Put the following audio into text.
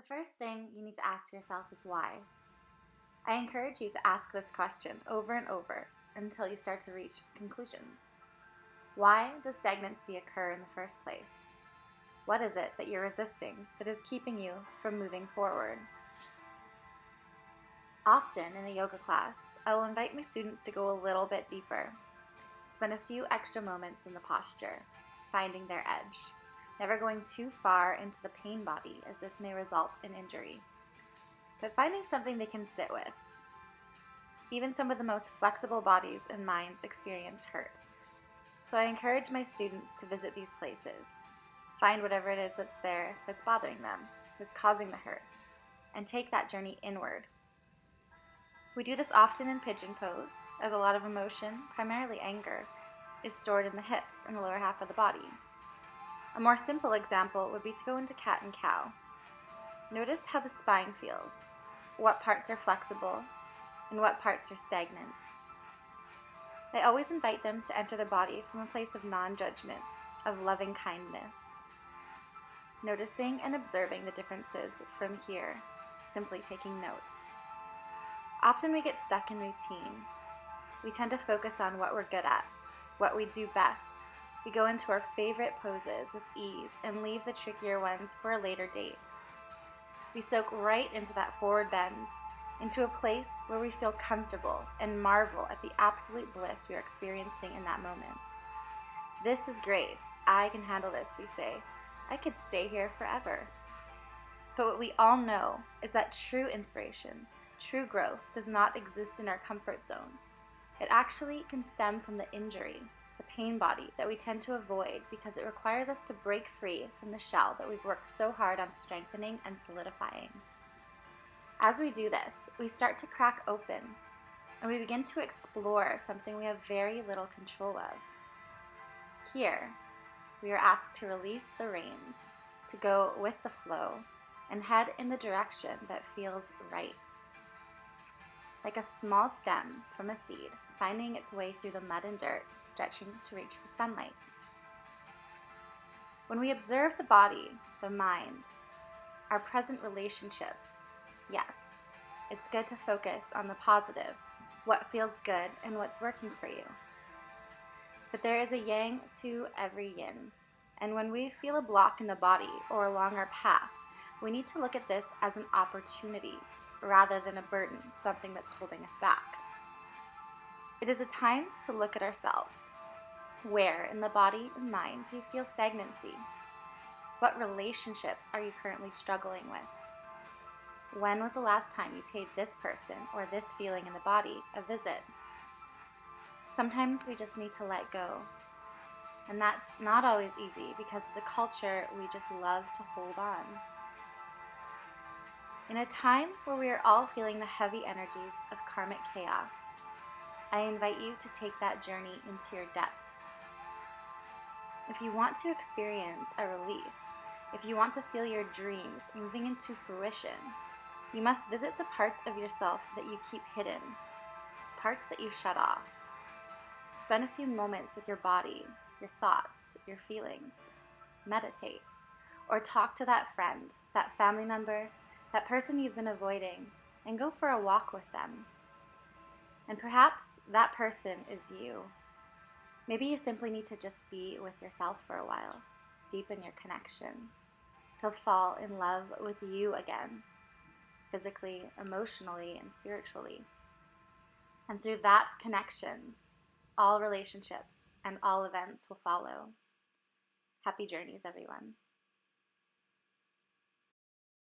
The first thing you need to ask yourself is why. I encourage you to ask this question over and over until you start to reach conclusions. Why does stagnancy occur in the first place? What is it that you're resisting that is keeping you from moving forward? Often in a yoga class, I will invite my students to go a little bit deeper, spend a few extra moments in the posture, finding their edge, never going too far into the pain body as this may result in injury, but finding something they can sit with. Even some of the most flexible bodies and minds experience hurt. So I encourage my students to visit these places, find whatever it is that's there that's bothering them, that's causing the hurt, and take that journey inward. We do this often in pigeon pose, as a lot of emotion, primarily anger, is stored in the hips and the lower half of the body. A more simple example would be to go into cat and cow. Notice how the spine feels, what parts are flexible, and what parts are stagnant. I always invite them to enter the body from a place of non-judgment, of loving kindness. Noticing and observing the differences from here, simply taking note. Often we get stuck in routine. We tend to focus on what we're good at, what we do best. We go into our favorite poses with ease and leave the trickier ones for a later date. We soak right into that forward bend, into a place where we feel comfortable and marvel at the absolute bliss we are experiencing in that moment. This is great. I can handle this, we say. I could stay here forever. But what we all know is that true inspiration, true growth does not exist in our comfort zones. It actually can stem from the injury, the pain body that we tend to avoid because it requires us to break free from the shell that we've worked so hard on strengthening and solidifying. As we do this, we start to crack open and we begin to explore something we have very little control of. Here, we are asked to release the reins, to go with the flow, and head in the direction that feels right. Like a small stem from a seed, finding its way through the mud and dirt, stretching to reach the sunlight. When we observe the body, the mind, our present relationships, yes, it's good to focus on the positive, what feels good and what's working for you. But there is a yang to every yin, and when we feel a block in the body or along our path, we need to look at this as an opportunity rather than a burden, something that's holding us back. It is a time to look at ourselves. Where in the body and mind do you feel stagnancy? What relationships are you currently struggling with? When was the last time you paid this person or this feeling in the body a visit? Sometimes we just need to let go. And that's not always easy because as a culture, we just love to hold on. In a time where we are all feeling the heavy energies of karmic chaos, I invite you to take that journey into your depths. If you want to experience a release, if you want to feel your dreams moving into fruition, you must visit the parts of yourself that you keep hidden, parts that you shut off. Spend a few moments with your body, your thoughts, your feelings. Meditate, or talk to that friend, that family member, that person you've been avoiding, and go for a walk with them. And perhaps that person is you. Maybe you simply need to just be with yourself for a while, deepen your connection, to fall in love with you again, physically, emotionally, and spiritually. And through that connection, all relationships and all events will follow. Happy journeys, everyone.